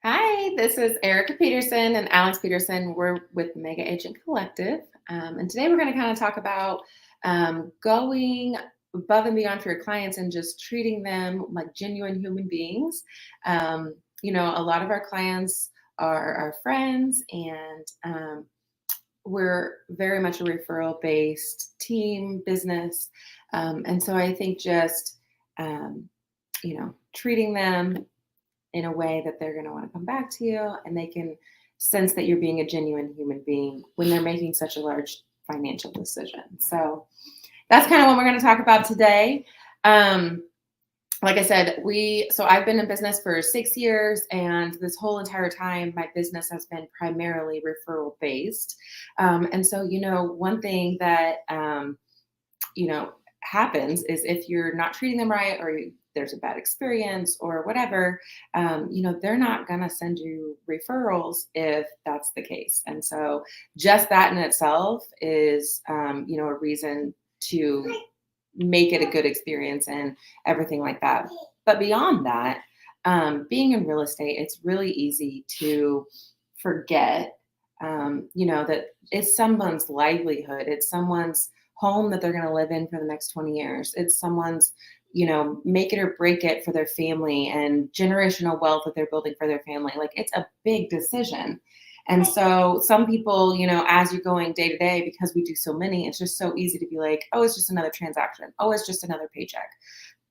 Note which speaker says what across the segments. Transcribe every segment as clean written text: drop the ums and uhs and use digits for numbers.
Speaker 1: Hi, this is Erica Peterson and Alex Peterson. We're with Mega Agent Collective. And today we're going to kind of talk about going above and beyond for your clients and just treating them like genuine human beings. A lot of our clients are our friends, and we're very much a referral-based team business. And so I think just, treating them in a way that they're going to want to come back to you, and they can sense that you're being a genuine human being when they're making such a large financial decision. So that's kind of what we're going to talk about today. Like I said, I've been in business for 6 years, and this whole entire time, my business has been primarily referral based. And so, one thing that, happens is if you're not treating them right, or there's a bad experience or whatever, they're not going to send you referrals if that's the case. And so just that in itself is, a reason to make it a good experience and everything like that. But beyond that, being in real estate, it's really easy to forget, that it's someone's livelihood. It's someone's home that they're going to live in for the next 20 years. It's someone's, make it or break it for their family and generational wealth that they're building for their family. Like, it's a big decision. And so some people, as you're going day to day, because we do so many, it's just so easy to be like, oh, it's just another transaction. Oh, it's just another paycheck.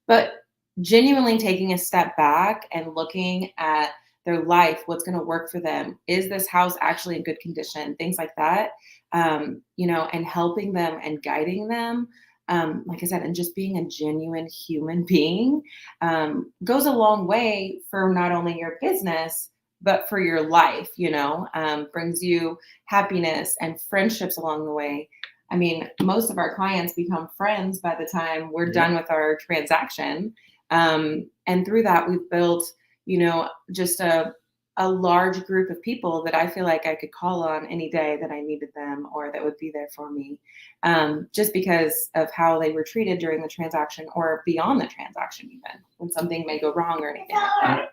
Speaker 1: But genuinely taking a step back and looking at their life, what's going to work for them. Is this house actually in good condition? Things like that, and helping them and guiding them. Like I said, and just being a genuine human being goes a long way for not only your business, but for your life, brings you happiness and friendships along the way. I mean, most of our clients become friends by the time we're done with our transaction. And through that, we've built, just a large group of people that I feel like I could call on any day that I needed them, or that would be there for me, just because of how they were treated during the transaction or beyond the transaction, even when something may go wrong or anything like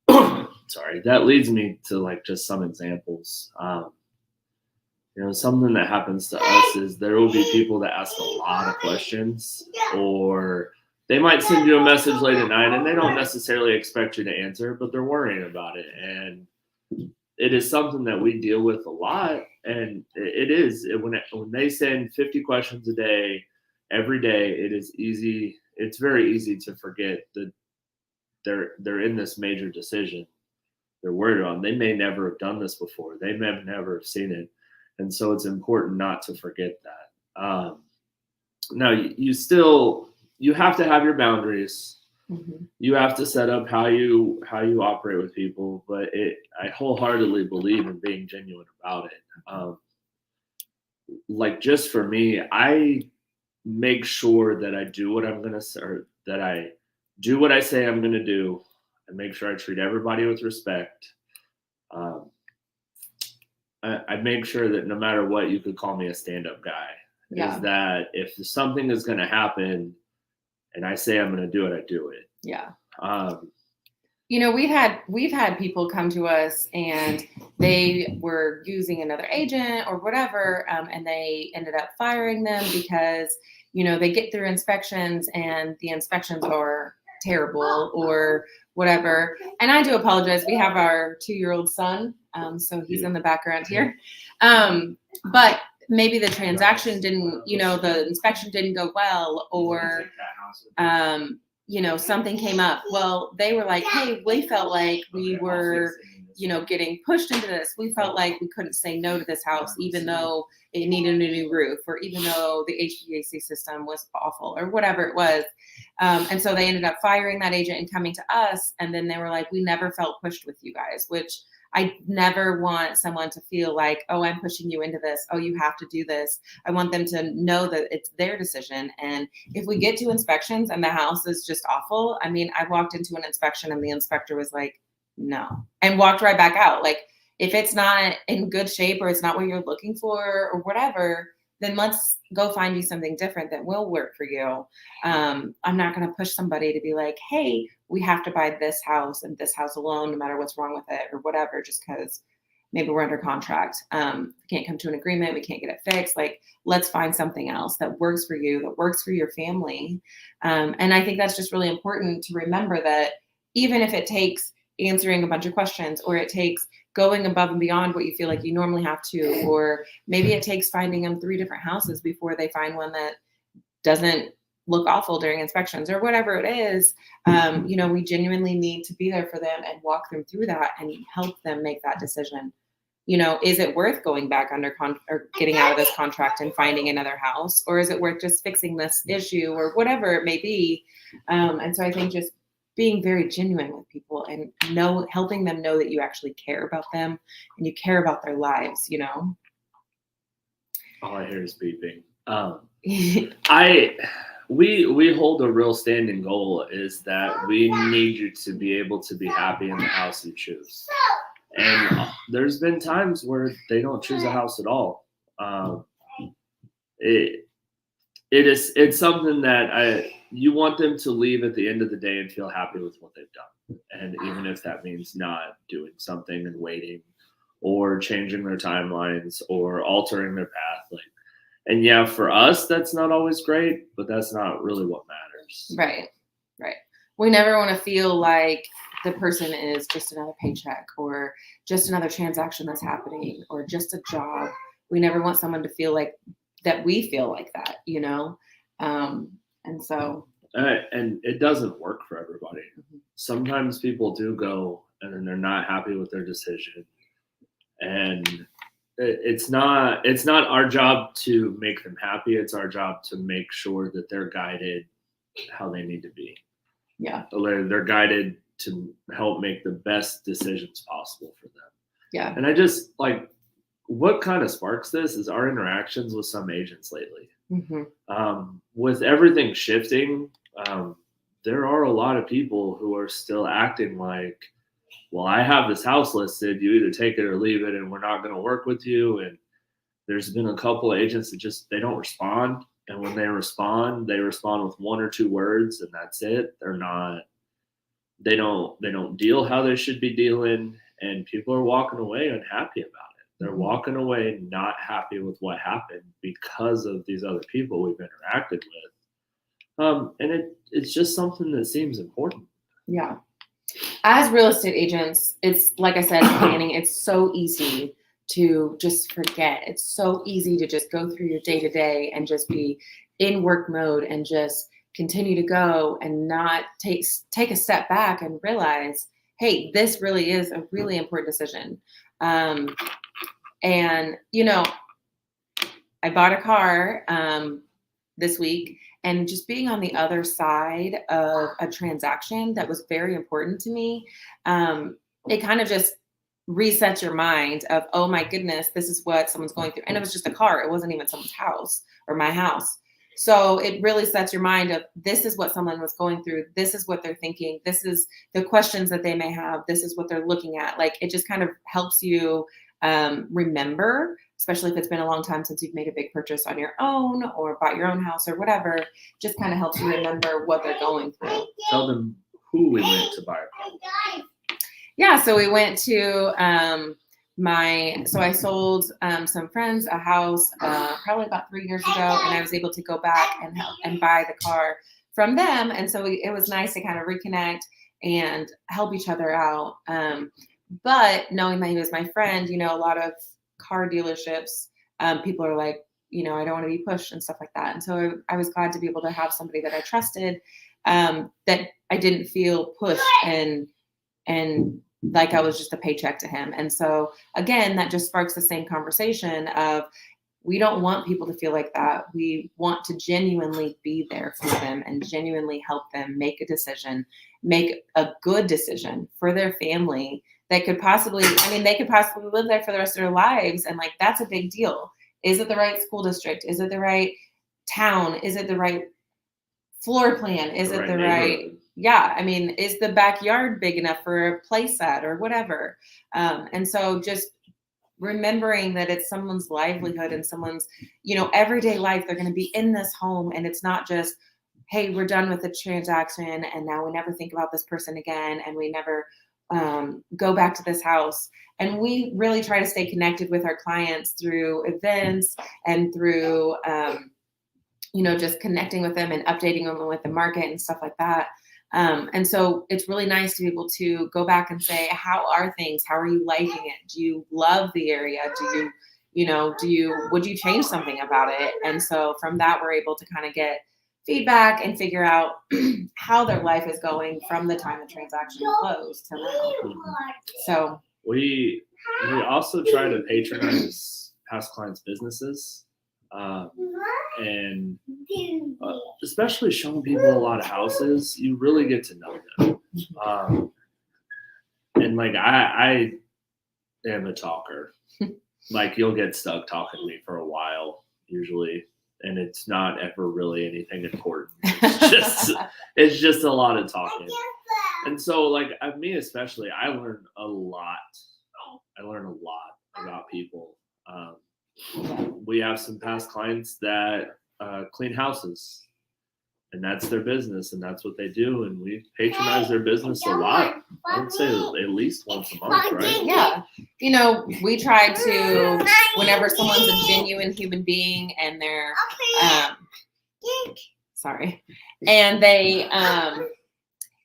Speaker 2: that. Sorry, that leads me to just some examples. Something that happens to us is there will be people that ask a lot of questions, or they might send you a message late at night and they don't necessarily expect you to answer, but they're worrying about it. And it is something that we deal with a lot. And it is, when they send 50 questions a day, every day, it is easy. It's very easy to forget that they're in this major decision. They're worried about. They may never have done this before. They may never have seen it. And so it's important not to forget that. Now, you have to have your boundaries. Mm-hmm. You have to set up how you operate with people, but I wholeheartily believe in being genuine about it. Just for me, I make sure that I do what I'm going to, or that I do what I say I'm going to do, and make sure I treat everybody with respect. I make sure that no matter what, you could call me a stand-up guy. Yeah. Is that if something is going to happen, and I say I'm going to do it, I do it.
Speaker 1: Yeah. We've had people come to us and they were using another agent or whatever, and they ended up firing them because, they get through inspections and the inspections are terrible or whatever. And I do apologize. We have our 2-year-old son, so he's in the background here. But maybe the transaction didn't, the inspection didn't go well, or, something came up. Well, they were like, hey, we felt like we were, getting pushed into this. We felt like we couldn't say no to this house, even though it needed a new roof, or even though the HVAC system was awful, or whatever it was. And so they ended up firing that agent and coming to us. And then they were like, we never felt pushed with you guys, which I never want someone to feel like, oh, I'm pushing you into this. Oh, you have to do this. I want them to know that it's their decision. And if we get to inspections and the house is just awful, I mean, I walked into an inspection and the inspector was like, no, and walked right back out. Like, if it's not in good shape or it's not what you're looking for or whatever, then let's go find you something different that will work for you. I'm not going to push somebody to be like, hey, we have to buy this house and this house alone, no matter what's wrong with it or whatever, just because maybe we're under contract. We can't come to an agreement. We can't get it fixed. Like, let's find something else that works for you, that works for your family. And I think that's just really important to remember, that even if it takes answering a bunch of questions, or it takes going above and beyond what you feel like you normally have to, or maybe it takes finding them 3 different houses before they find one that doesn't look awful during inspections, or whatever it is, we genuinely need to be there for them and walk them through that and help them make that decision. Is it worth going back under or getting out of this contract and finding another house, or is it worth just fixing this issue, or whatever it may be? And so I think just being very genuine with people and helping them know that you actually care about them and you care about their lives.
Speaker 2: All I hear is beeping. We hold a real standing goal, is that we need you to be able to be happy in the house you choose. And there's been times where they don't choose a house at all. It's something that you want them to leave at the end of the day and feel happy with what they've done. And even if that means not doing something and waiting, or changing their timelines, or altering their path, and yeah, for us, that's not always great, but that's not really what matters.
Speaker 1: Right. We never want to feel like the person is just another paycheck, or just another transaction that's happening, or just a job. We never want someone to feel like that we feel like that, and so.
Speaker 2: And it doesn't work for everybody.
Speaker 1: Mm-hmm.
Speaker 2: Sometimes people do go and then they're not happy with their decision. And it's not our job to make them happy. It's our job to make sure that they're guided how they need to be.
Speaker 1: Yeah.
Speaker 2: They're guided to help make the best decisions possible for them.
Speaker 1: Yeah.
Speaker 2: And I just what kind of sparks this is our interactions with some agents lately.
Speaker 1: Mm-hmm.
Speaker 2: With everything shifting, there are a lot of people who are still acting like, well, I have this house listed, you either take it or leave it, and we're not going to work with you. And there's been a couple of agents that they don't respond. And when they respond with 1 or 2 words, and that's it. They don't deal how they should be dealing, and people are walking away unhappy about it. They're walking away not happy with what happened because of these other people we've interacted with. And it's just something that seems important.
Speaker 1: Yeah. As real estate agents, it's like I said at the beginning, it's so easy to just forget. It's so easy to just go through your day to day and just be in work mode and just continue to go and not take a step back and realize, hey, this really is a really important decision. And I bought a car this week, and just being on the other side of a transaction that was very important to me, it kind of just resets your mind of, oh my goodness, this is what someone's going through. And it was just a car. It wasn't even someone's house or my house. So it really sets your mind of, this is what someone was going through. This is what they're thinking. This is the questions that they may have. This is what they're looking at. It just kind of helps you remember, especially if it's been a long time since you've made a big purchase on your own or bought your own house or whatever. Just kind of helps you remember what they're going through.
Speaker 2: Tell them who we went to buy a car.
Speaker 1: Yeah, so we went to so I sold some friends a house probably about 3 years ago, and I was able to go back and buy the car from them. And so it was nice to kind of reconnect and help each other out. But knowing that he was my friend, a lot of car dealerships, people are like, I don't want to be pushed and stuff like that. And so I was glad to be able to have somebody that I trusted, that I didn't feel pushed and like I was just a paycheck to him. And so again, that just sparks the same conversation of, we don't want people to feel like that. We want to genuinely be there for them and genuinely help them make a decision, make a good decision for their family that could possibly, they could possibly live there for the rest of their lives. And that's a big deal. Is it the right school district? Is it the right town? Is it the right floor plan? Is it the right, is the backyard big enough for a play set or whatever? And so just remembering that it's someone's livelihood and someone's, everyday life. They're going to be in this home, and it's not just, hey, we're done with the transaction and now we never think about this person again, and we never go back to this house. And we really try to stay connected with our clients through events and through, just connecting with them and updating them with the market and stuff like that. And so it's really nice to be able to go back and say, how are things? How are you liking it? Do you love the area? Would you change something about it? And so from that, we're able to kind of get feedback and figure out how their life is going from the time the transaction closed to now. So
Speaker 2: we also try to patronize past clients' businesses, and especially showing people a lot of houses. You really get to know them, and like I am a talker. Like, you'll get stuck talking to me for a while usually. And it's not ever really anything important. It's just a lot of talking. And so, like, me especially, I learn a lot. About people. We have some past clients that clean houses, and that's their business, and that's what they do. And we patronize their business a lot. I would say at least once a month, right?
Speaker 1: Yeah. We try to, whenever someone's a genuine human being and they're,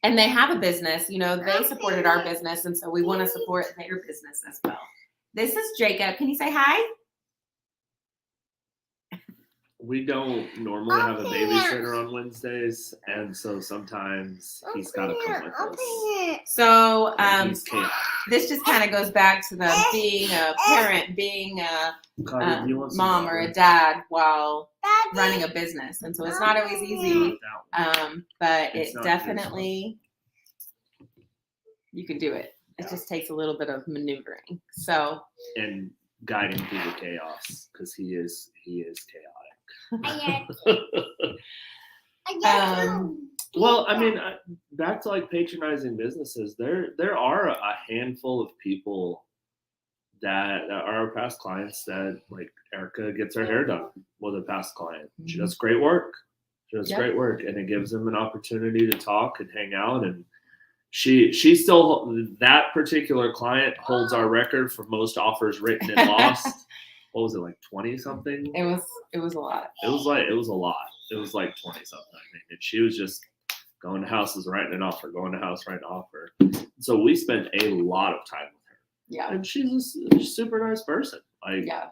Speaker 1: and they have a business, they supported our business. And so we want to support their business as well. This is Jacob. Can you say hi?
Speaker 2: We don't normally have a babysitter on Wednesdays, and so sometimes he's got to come with us.
Speaker 1: So this just kind of goes back to the being a parent, being a mom or a dad while running a business. And so it's not always easy, but it definitely, you can do it. It just takes a little bit of maneuvering. So,
Speaker 2: and guiding through the chaos, because he is chaotic. Well, I mean, back to like patronizing businesses, there are a handful of people that are our past clients that, like, Erica gets her hair done with a past client. She does great work. And it gives them an opportunity to talk and hang out. And she still, that particular client holds our record for most offers written and lost. What was it, like 20 something?
Speaker 1: It was a lot.
Speaker 2: It was a lot. It was like 20 something, I think. And she was just going to houses, writing an offer, going to house, writing an offer. So we spent a lot of time with her.
Speaker 1: Yeah.
Speaker 2: And she's a super nice person. Like, yeah.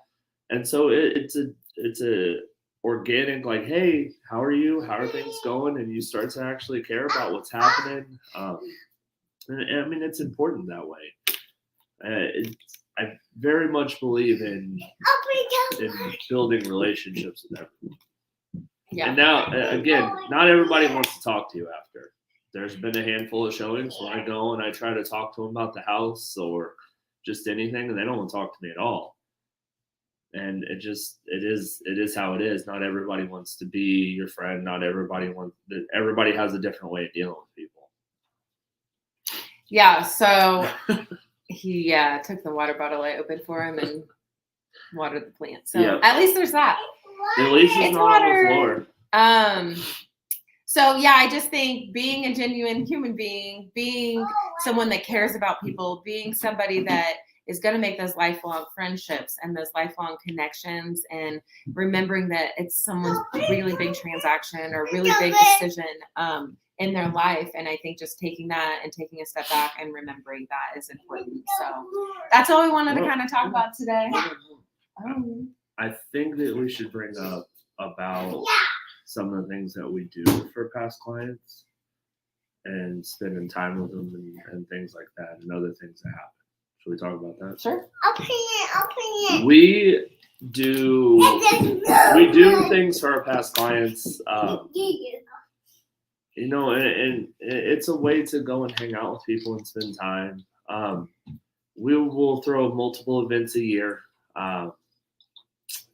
Speaker 2: And so it's a organic, like, hey, how are you? How are things going? And you start to actually care about what's happening. And I mean, it's important that way. I very much believe in building relationships with everyone. Yeah. And now, again, not everybody wants to talk to you after. There's been a handful of showings where I go and I try to talk to them about the house or just anything, and they don't want to talk to me at all. And it is how it is. Not everybody wants to be your friend. Not everybody everybody has a different way of dealing with people.
Speaker 1: Yeah. So he took the water bottle I opened for him and watered the plant. So at least there's that.
Speaker 2: At least it's not water on the floor.
Speaker 1: So yeah, I just think being a genuine human being, being someone that cares about people, being somebody that is going to make those lifelong friendships and those lifelong connections, and remembering that it's someone's really big transaction or really big decision in their life. And I think just taking that and taking a step back and remembering that is important. So that's all we wanted to kind of talk about today.
Speaker 2: I think that we should bring up about some of the things that we do for past clients and spending time with them and things like that, and other things that happen. Should we talk about that?
Speaker 1: Sure.
Speaker 2: We do things for our past clients. And it's a way to go and hang out with people and spend time. We will throw multiple events a year.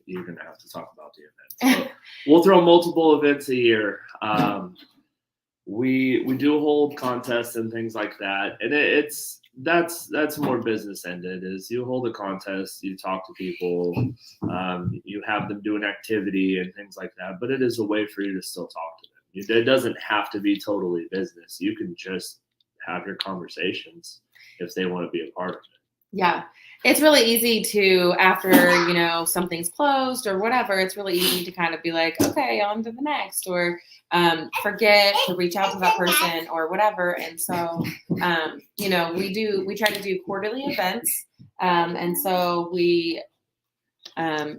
Speaker 2: You're going to have to talk about the events. We'll throw multiple events a year. We do hold contests and things like that. And that's more business ended. Is you hold a contest, you talk to people, you have them do an activity and things like that. But it is a way for you to still talk to them. It doesn't have to be totally business. You can just have your conversations if they want to be a part of it.
Speaker 1: Yeah. It's really easy to, after, something's closed or whatever, it's really easy to kind of be like, okay, on to the next, or forget to reach out to that person or whatever. And so, we try to do quarterly events. And so we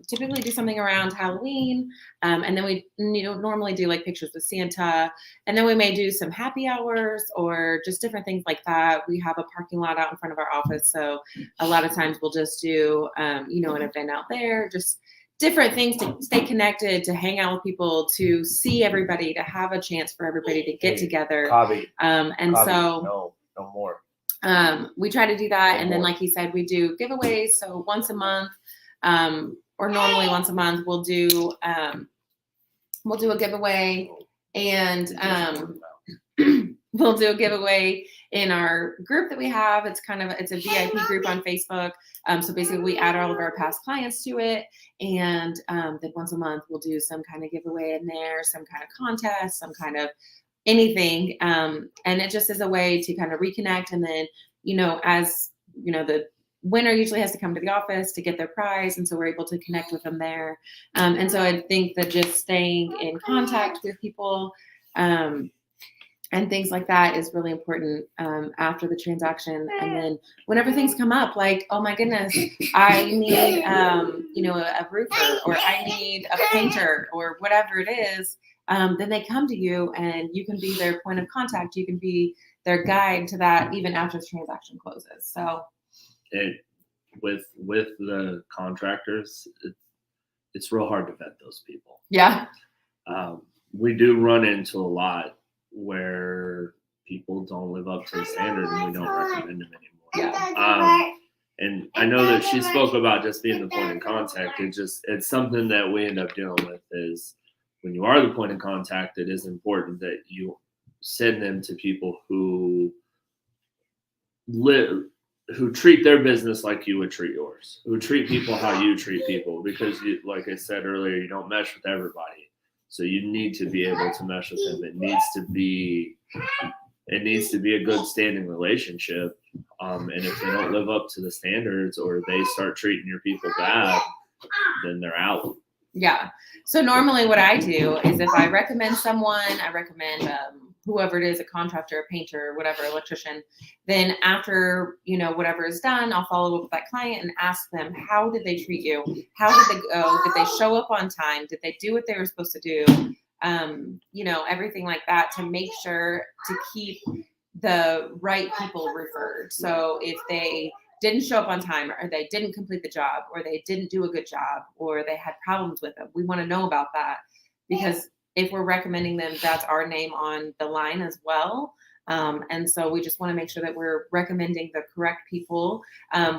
Speaker 1: typically do something around Halloween. And then we normally do like pictures with Santa. And then we may do some happy hours or just different things like that. We have a parking lot out in front of our office. So a lot of times we'll just do, an event out there, just different things to stay connected, to hang out with people, to see everybody, to have a chance for everybody to get together.
Speaker 2: No more.
Speaker 1: We try to do that. And then, like he said, we do giveaways. So once a month, or normally once a month, we'll do a giveaway, and we'll do a giveaway in our group that we have. It's a VIP group on Facebook. So basically we add all of our past clients to it. And then once a month we'll do some kind of giveaway in there, some kind of contest, some kind of anything. And it just is a way to kind of reconnect. And then, the winner usually has to come to the office to get their prize. And so we're able to connect with them there. And so I think that just staying in contact with people, and things like that is really important after the transaction. And then whenever things come up, like, oh my goodness, I need, a roofer, or I need a painter, or whatever it is, then they come to you and you can be their point of contact. You can be their guide to that even after the transaction closes. So
Speaker 2: with the contractors, it's real hard to vet those people.
Speaker 1: Yeah.
Speaker 2: We do run into a lot where people don't live up to the standard and we don't recommend them anymore.
Speaker 1: Yeah.
Speaker 2: And I know that she spoke about just being the point of contact. It's something that we end up dealing with. Is when you are the point of contact, it is important that you send them to people who treat their business like you would treat yours, who treat people how you treat people, because like I said earlier, you don't mesh with everybody. So you need to be able to mesh with them. It needs to be a good standing relationship. And if they don't live up to the standards, or they start treating your people bad, then they're out.
Speaker 1: Yeah. So normally what I do is, if I recommend someone, I recommend whoever it is, a contractor, a painter, whatever, electrician, then after, whatever is done, I'll follow up with that client and ask them, how did they treat you? How did they go? Did they show up on time? Did they do what they were supposed to do? Everything like that, to make sure to keep the right people referred. So if they didn't show up on time, or they didn't complete the job, or they didn't do a good job, or they had problems with them, we want to know about that, because if we're recommending them, that's our name on the line as well. And so we just want to make sure that we're recommending the correct people.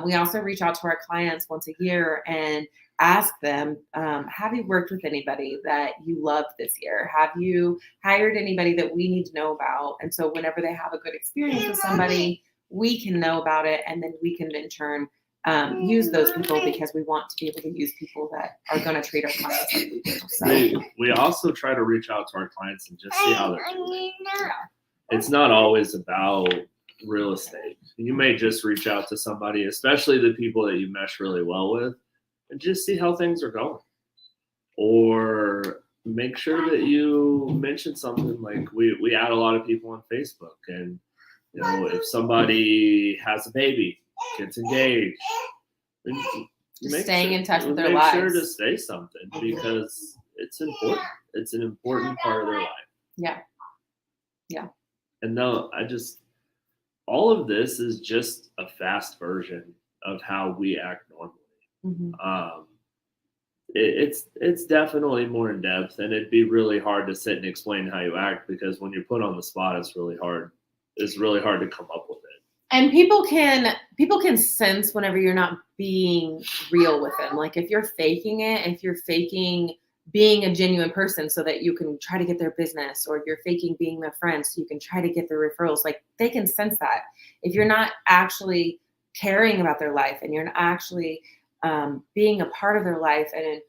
Speaker 1: We also reach out to our clients once a year and ask them, have you worked with anybody that you loved this year? Have you hired anybody that we need to know about? And so whenever they have a good experience with somebody, we can know about it, and then we can in turn use those people, because we want to be able to use people that are going to treat our clients like we do. So
Speaker 2: we also try to reach out to our clients and just see how they're doing. Yeah. It's not always about real estate. You may just reach out to somebody, especially the people that you mesh really well with, and just see how things are going. Or make sure that you mention something like, we add a lot of people on Facebook, and if somebody has a baby, gets engaged,
Speaker 1: just staying in touch with their lives.
Speaker 2: Make sure to say something, because it's important. It's an important part of their life. Yeah.
Speaker 1: Yeah.
Speaker 2: And no, all of this is just a fast version of how we act normally. Mm-hmm. It's definitely more in depth, and it'd be really hard to sit and explain how you act, because when you're put on the spot, it's really hard. It's really hard to come up with it.
Speaker 1: And people can sense whenever you're not being real with them. Like, if you're faking it, if you're faking being a genuine person so that you can try to get their business, or you're faking being their friend so you can try to get their referrals, like, they can sense that. if you're not actually caring about their life and you're not actually being a part of their life and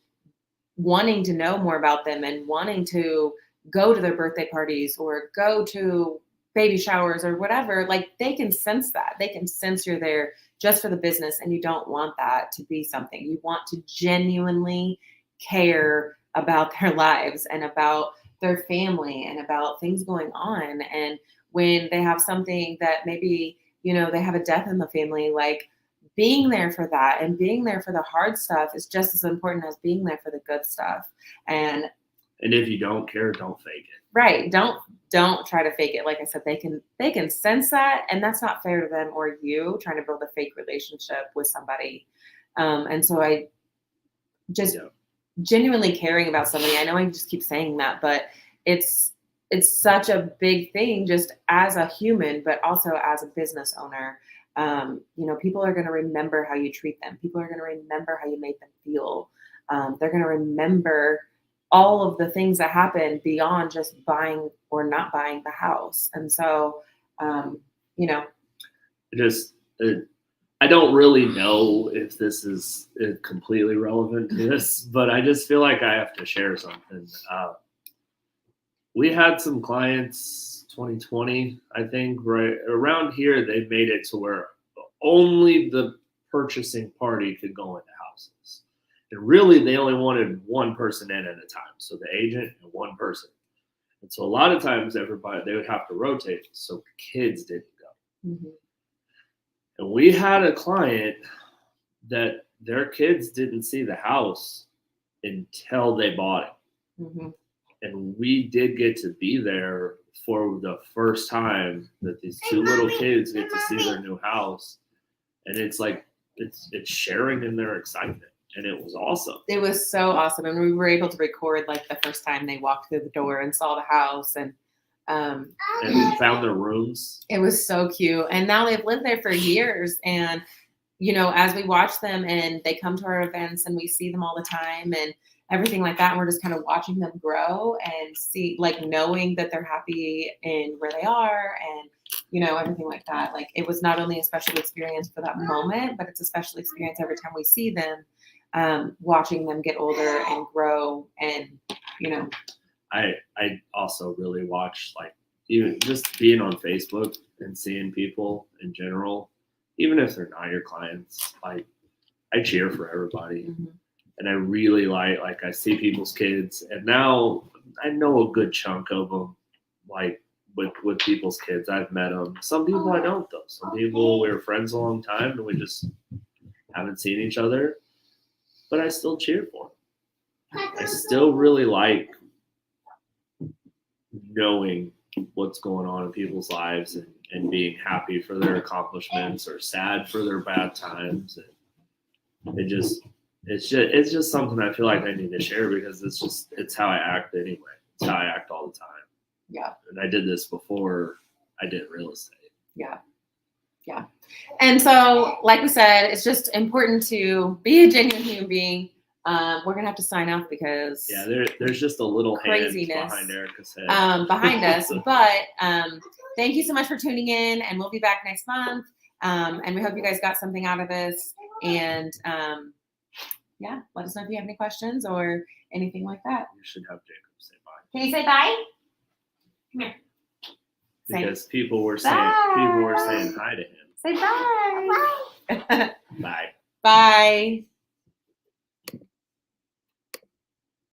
Speaker 1: wanting to know more about them and wanting to go to their birthday parties or go to baby showers or whatever, like they can sense that. They can sense you're there just for the business, and you don't want that to be something. You want to genuinely care about their lives and about their family and about things going on. And when they have something that maybe, they have a death in the family, like being there for that and being there for the hard stuff is just as important as being there for the good stuff. And
Speaker 2: if you don't care, don't fake it.
Speaker 1: Right. Don't try to fake it. Like I said, they can sense that, and that's not fair to them or you trying to build a fake relationship with somebody. And so I just genuinely caring about somebody. I know I just keep saying that, but it's such a big thing just as a human, but also as a business owner. People are going to remember how you treat them. People are going to remember how you made them feel. They're going to remember all of the things that happen beyond just buying or not buying the house. And so,
Speaker 2: I don't really know if this is completely relevant to this, but I just feel like I have to share something. We had some clients 2020, I think, right around here, they made it to where only the purchasing party could go into houses. And really, they only wanted one person in at a time. So the agent and one person. And so a lot of times they would have to rotate. So kids didn't go.
Speaker 1: Mm-hmm.
Speaker 2: And we had a client that their kids didn't see the house until they bought it.
Speaker 1: Mm-hmm.
Speaker 2: And we did get to be there for the first time that these two little kids get to see their new house. And it's like, it's sharing in their excitement. And it was awesome.
Speaker 1: It was so awesome. And we were able to record like the first time they walked through the door and saw the house and
Speaker 2: found their rooms.
Speaker 1: It was so cute. And now they've lived there for years. And, as we watch them and they come to our events and we see them all the time and everything like that, and we're just kind of watching them grow and see, like, knowing that they're happy in where they are and, everything like that. Like, it was not only a special experience for that moment, but it's a special experience every time we see them. Watching them get older and grow, and
Speaker 2: I also really watch, like, even just being on Facebook and seeing people in general, even if they're not your clients, like, I cheer for everybody.
Speaker 1: Mm-hmm.
Speaker 2: And I really like I see people's kids, and now I know a good chunk of them, like with people's kids. I've met them. Some people I don't though. Some people we were friends a long time and we just haven't seen each other. But I still cheer for them. I still really like knowing what's going on in people's lives and being happy for their accomplishments or sad for their bad times. And it's just something I feel like I need to share because it's how I act anyway. It's how I act all the time.
Speaker 1: Yeah.
Speaker 2: And I did this before I did real estate.
Speaker 1: Yeah. Yeah. And so, like we said, it's just important to be a genuine human being. We're going to have to sign off because
Speaker 2: there's just a little
Speaker 1: craziness
Speaker 2: hand behind Erica's head.
Speaker 1: Behind us. But thank you so much for tuning in, and we'll be back next month. And we hope you guys got something out of this. And let us know if you have any questions or anything like that.
Speaker 2: You should have Jacob say bye.
Speaker 1: Can you say bye? Come here.
Speaker 2: Because people were saying hi to him.
Speaker 1: Say bye.
Speaker 2: Bye.
Speaker 1: Bye.